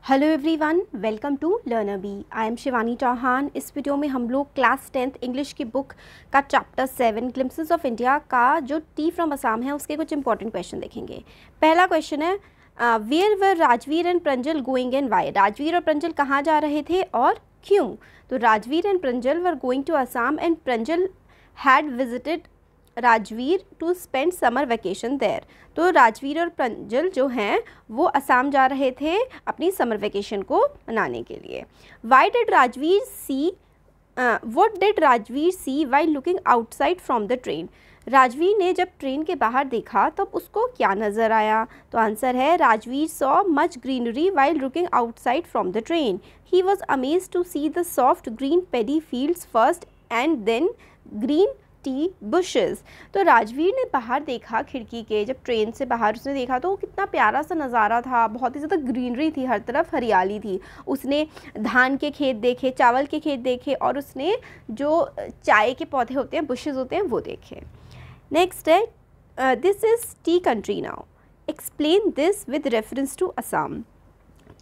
Hello everyone, welcome to learner B. I am Shivani Chauhan. इस video में हम लोग क्लास 10th इंग्लिश की बुक का चैप्टर 7 ग्लिम्पसेस ऑफ इंडिया का जो टी फ्रॉम असम है उसके कुछ इंपॉर्टेंट क्वेश्चन देखेंगे। पहला क्वेश्चन है where were Rajvir and Pranjol going and why. Rajvir और प्रंजल कहाँ जा रहे थे और क्यों। तो Rajvir and Pranjol were going to Assam and Pranjol had visited Rajvir to spend summer vacation there. तो राजवीर और प्रंजल जो हैं वो असम जा रहे थे अपनी समर वेकेशन को मनाने के लिए। What did Rajvir see while looking outside from the train. Rajvir ने जब ट्रेन के बाहर देखा तब उसको क्या नज़र आया। तो आंसर है Rajvir saw much greenery while looking outside from the train. He was amazed to see the soft green paddy fields first and then green tea bushes. तो राजवीर ने बाहर देखा खिड़की के, जब ट्रेन से बाहर उसने देखा तो कितना प्यारा सा नज़ारा था, बहुत ही ज़्यादा ग्रीनरी थी, हर तरफ हरियाली थी। उसने धान के खेत देखे, चावल के खेत देखे और उसने जो चाय के पौधे होते हैं, बुशेस होते हैं, वो देखे। नेक्स्ट है this is tea country now, explain this with reference to Assam.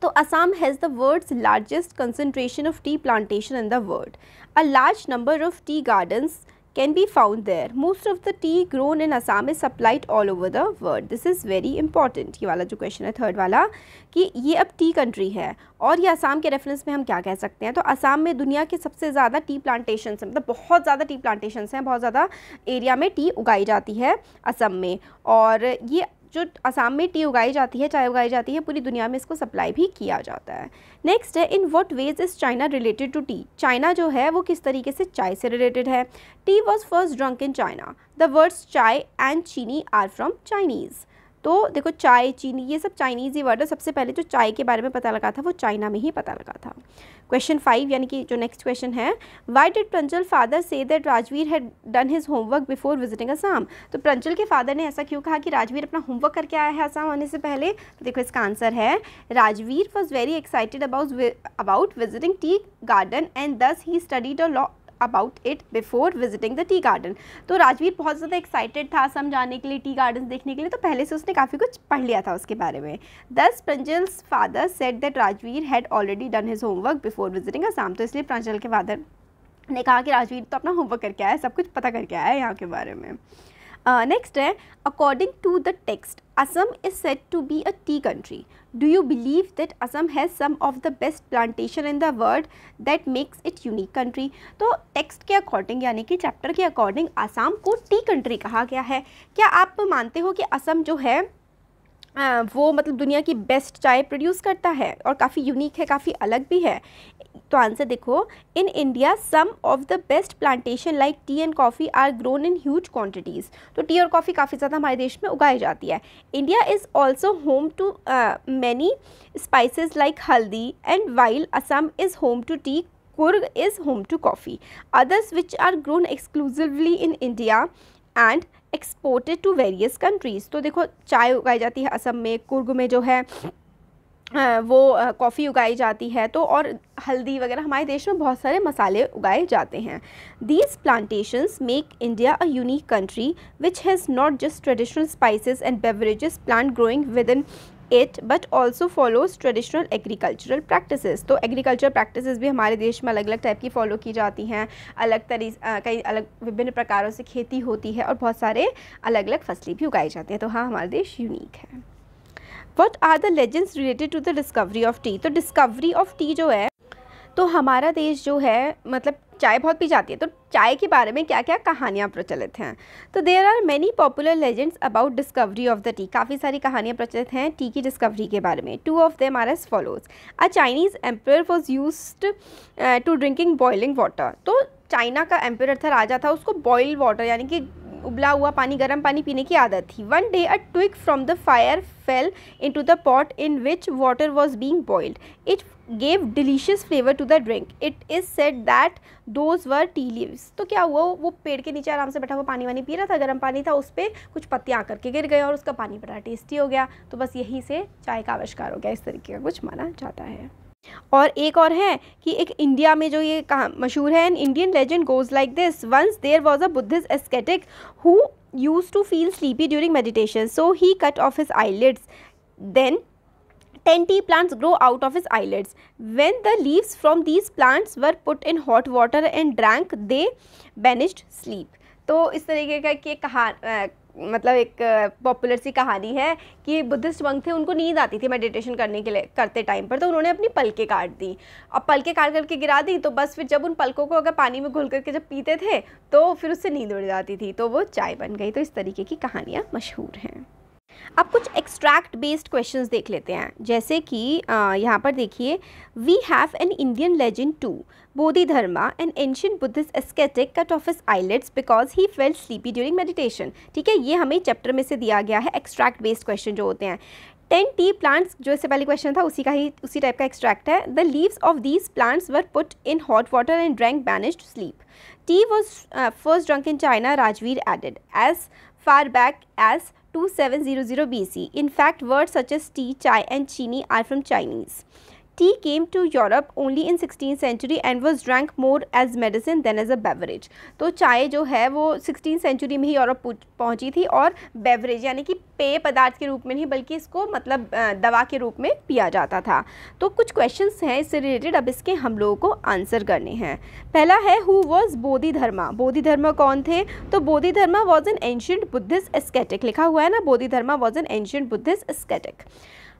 तो Assam has the world's largest concentration of tea plantation in the world. A large number of tea gardens can be found there. Most of the tea grown in Assam is supplied all over the world. This is very important. ये वाला जो question है third वाला कि ये अब T country है और ये असम के रेफरेंस में हम क्या कह सकते हैं। तो असम में दुनिया के सबसे ज़्यादा टी प्लांटेशंस हैं, मतलब बहुत ज़्यादा टी प्लांटेशंस हैं, बहुत ज़्यादा एरिया में टी उगाई जाती है असम में। और ये जो असम में टी उगाई जाती है, चाय उगाई जाती है, पूरी दुनिया में इसको सप्लाई भी किया जाता है। नेक्स्ट है in what ways is China related to tea. China जो है वो किस तरीके से चाय से रिलेटेड है। T was first drunk in China. The words चाय एंड चीनी आर फ्रॉम चाइनीज़। तो देखो चाय, चीनी, ये सब चाइनीज़ ही वर्ड है। सबसे पहले जो चाय के बारे में पता लगा था वो चाइना में ही पता लगा था। क्वेश्चन 5 यानी कि जो नेक्स्ट क्वेश्चन है, why did Pranjal father say that Rajveer had done his homework before visiting Assam. तो प्रंजल के फादर ने ऐसा क्यों कहा कि राजवीर अपना होमवर्क करके आया है असम आने से पहले। तो देखो इसका आंसर है Rajveer was very excited about visiting tea garden and thus he studied a lot about it before visiting the tea garden. तो राजवीर बहुत ज़्यादा एक्साइटेड था असम जाने के लिए, टी गार्डन देखने के लिए, तो पहले से उसने काफ़ी कुछ पढ़ लिया था उसके बारे में। Thus Pranjal's father said that Rajveer had already done his homework before visiting Assam. तो इसलिए प्रंजल के फादर ने कहा कि राजवीर तो अपना होमवर्क करके आया है, सब कुछ पता करके आया है यहाँ के बारे में। नेक्स्ट है according to the text Assam is said to be a tea country. Do you believe that Assam has some of the best plantation in the world that makes it unique country. तो टेक्स्ट के according यानी कि chapter के according Assam को T country कहा गया है। क्या आप मानते हो कि असम जो है वो मतलब दुनिया की बेस्ट चाय प्रोड्यूस करता है और काफ़ी यूनिक है, काफ़ी अलग भी है। तो आंसर देखो, in India some of the best plantation like tea and coffee are grown in huge quantities. तो टी और कॉफ़ी काफ़ी ज़्यादा हमारे देश में उगाई जाती है। India is also home to many spices like haldi and while Assam is home to tea, Coorg is home to coffee. Others which are grown exclusively in India and exported to various countries. तो देखो चाय उगाई जाती है असम में, कुर्ग में जो है वो कॉफ़ी उगाई जाती है, तो और हल्दी वगैरह हमारे देश में बहुत सारे मसाले उगाए जाते हैं। These plantations make India a unique country which has not just traditional spices and beverages plant growing with in it but also follows traditional agricultural practices. तो एग्रीकल्चर प्रैक्टिसेस भी हमारे देश में अलग अलग टाइप की फॉलो की जाती हैं, कई अलग विभिन्न प्रकारों से खेती होती है और बहुत सारे अलग अलग फसलें भी उगाई जाती हैं। तो हाँ, हमारा देश यूनिक है। What are the legends related to the discovery of tea? तो डिस्कवरी ऑफ टी जो है, तो हमारा देश जो है मतलब चाय बहुत पी जाती है, तो चाय के बारे में क्या क्या कहानियाँ प्रचलित हैं। तो there are many popular legends about discovery of the tea. काफ़ी सारी कहानियाँ प्रचलित हैं टी की डिस्कवरी के बारे में। Two of them are as follows. A Chinese emperor was used to drinking boiling water. तो चाइना का एम्पर था, राजा था, उसको बॉइल्ड वाटर यानी कि उबला हुआ पानी, गर्म पानी पीने की आदत थी। One day a twig from the fire fell into the pot in which water was being boiled. It gave delicious flavour to the drink. It is said that those were tea leaves. तो क्या हुआ, वो पेड़ के नीचे आराम से बैठा हुआ पानी वानी पी रहा था, गर्म पानी था, उस पर कुछ पत्तियाँ आकर के गिर गए और उसका पानी बड़ा टेस्टी हो गया। तो बस यहीं से चाय का आविष्कार हो गया, इस तरीके का कुछ माना जाता है। और एक और है कि एक इंडिया में जो ये मशहूर है, an Indian legend goes like this, once there was a Buddhist ascetic who used to feel sleepy during meditation, so he cut off his eyelids, then 10 tea plants grow out of his eyelids. When the leaves from these plants were put in hot water and drank, they banished sleep. तो इस तरीके का कि मतलब एक popular सी कहानी है कि बुद्धिस्ट मंक थे, उनको नींद आती थी मेडिटेशन करने के लिए करते टाइम पर, तो उन्होंने अपनी पलकें काट दी। अब पलकें काट करके गिरा दी, तो बस फिर जब उन पलकों को अगर पानी में घुल करके जब पीते थे तो फिर उससे नींद उड़ जाती थी, तो वो चाय बन गई। तो इस तरीके की कहानियाँ मशहूर हैं। अब कुछ एक्सट्रैक्ट बेस्ड क्वेश्चंस देख लेते हैं, जैसे कि यहाँ पर देखिए, we have an Indian legend too, Bodhidharma an ancient Buddhist ascetic cut off his eyelids because he felt sleepy during meditation. ठीक है, ये हमें चैप्टर में से दिया गया है एक्सट्रैक्ट बेस्ड क्वेश्चन जो होते हैं। 10 टी प्लांट्स, जो इससे पहले क्वेश्चन था उसी टाइप का एक्सट्रैक्ट है। The leaves of these plants were put in hot water and drank banished sleep. Tea was first drunk in China, Rajvir added, as far back as 2700 BC. In fact, words such as tea, chai and chini are from Chinese. Tea came to Europe only in 16th century and was drank more as medicine than as a beverage. तो चाय जो है वो 16th century में ही Europe पहुंची थी और beverage यानी कि पेय पदार्थ के रूप में नहीं बल्कि इसको मतलब दवा के रूप में पिया जाता था। तो कुछ क्वेश्चंस हैं इससे रिलेटेड, अब इसके हम लोगों को आंसर करने हैं। पहला है हु वॉज बोधिधर्मा। बोधिधर्मा कौन थे? तो Bodhidharma was an ancient Buddhist ascetic, लिखा हुआ है ना, Bodhidharma was an ancient Buddhist ascetic.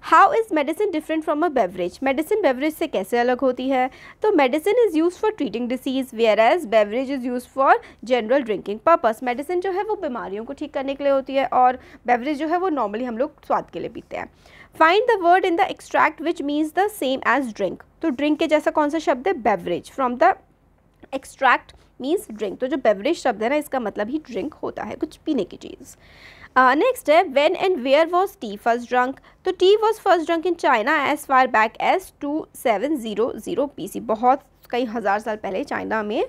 How is medicine different from a beverage? Medicine beverage से कैसे अलग होती है? तो medicine is use for treating disease where as beverage is use for general drinking purpose. Medicine जो है वो बीमारियों को ठीक करने के लिए होती है और बेवरेज जो है वो नॉर्मली हम लोग स्वाद के लिए पीते हैं। Find the word in the extract which means the same as drink. तो ड्रिंक के जैसा कौन सा शब्द है? Beverage. From the extract means drink. तो जो बेवरेज शब्द है ना इसका मतलब ही ड्रिंक होता है, कुछ पीने की चीज़। नेक्स्ट है when and where was tea first drunk. तो tea was first drunk in China as far back as 2700 BC। बहुत कई हज़ार साल पहले चाइना में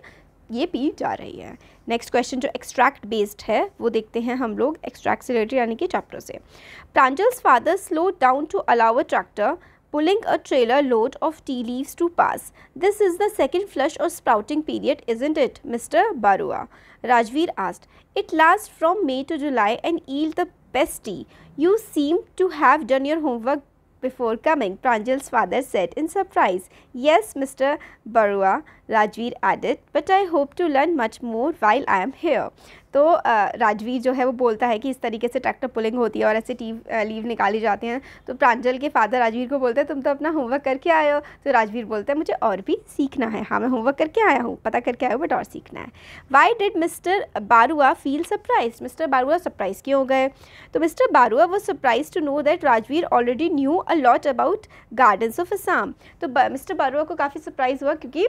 ये पी जा रही है। नेक्स्ट क्वेश्चन जो एक्सट्रैक्ट बेस्ड है वो देखते हैं हम लोग एक्सट्रैक्ट से रिलेटेड यानी कि चैप्टर से। प्रांजल's father slowed down to allow a tractor pulling a trailer load of tea leaves to pass. This is the second flush or sprouting period, isn't it, Mr. Barua? Rajveer asked. It lasts from May to July and yield the best tea. You seem to have done your homework before coming, Pranjal's father said in surprise. Yes, Mr. Barua, Rajveer added, but I hope to learn much more while I am here. तो राजवीर जो है वो बोलता है कि इस तरीके से ट्रैक्टर पुलिंग होती है और ऐसे लीव निकाली जाते हैं। तो प्रांजल के फादर राजवीर को बोलते हैं तुम तो अपना होमवर्क करके आए हो। तो राजवीर बोलता है मुझे और भी सीखना है। हाँ, मैं होमवर्क करके आया हूँ, पता करके आया हूँ, बट और सीखना है। Why did mister Barua feel surprise? Mister Barua surprise क्यों हो गए? तो mister Barua was surprise to know that Rajveer already knew a lot about gardens of Assam. तो मिस्टर बारुआ को काफ़ी सरप्राइज हुआ क्योंकि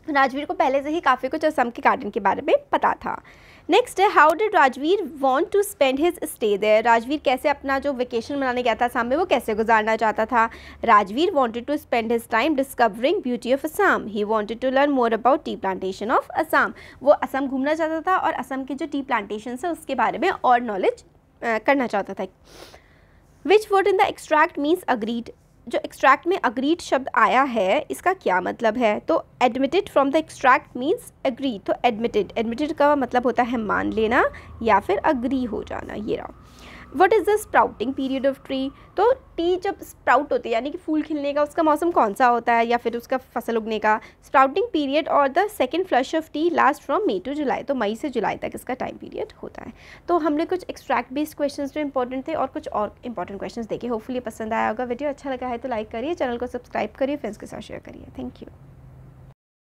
राजवीर को पहले से ही काफ़ी कुछ असम के गार्डन के बारे में पता था। नेक्स्ट है how did Rajvir want to spend his stay there. Rajvir कैसे अपना जो वेकेशन मनाने गया था असम में वो कैसे गुजारना चाहता था? Rajvir wanted to spend his time discovering beauty of Assam. He wanted to learn more about tea plantation of Assam. वो असम घूमना चाहता था और असम के जो टी प्लांटेशन है उसके बारे में और नॉलेज करना चाहता था। Which word in the extract means agreed. जो एक्सट्रैक्ट में अग्रीड शब्द आया है इसका क्या मतलब है? तो admitted from the extract means agreed. तो एडमिटेड का मतलब होता है मान लेना या फिर अग्री हो जाना। ये रहा। What is the sprouting period of tree. तो टी जब स्प्राउट होती है यानी कि फूल खिलने का उसका मौसम कौन सा होता है या फिर उसका फसल उगने का? स्प्राउटिंग पीरियड और the second flush of tea last from May to July. तो मई से जुलाई तक इसका टाइम पीरियड होता है। तो हमने कुछ एक्सट्रैक्ट बेस्ड क्वेश्चंस जो इंपॉर्टेंट थे और कुछ और इंपॉर्टेंट क्वेश्चंस देखे। होपफुली पसंद आया होगा। वीडियो अच्छा लगा है तो लाइक करिए, चैनल को सब्सक्राइब करिए, फ्रेंड्स के साथ शेयर करिए। Thank you.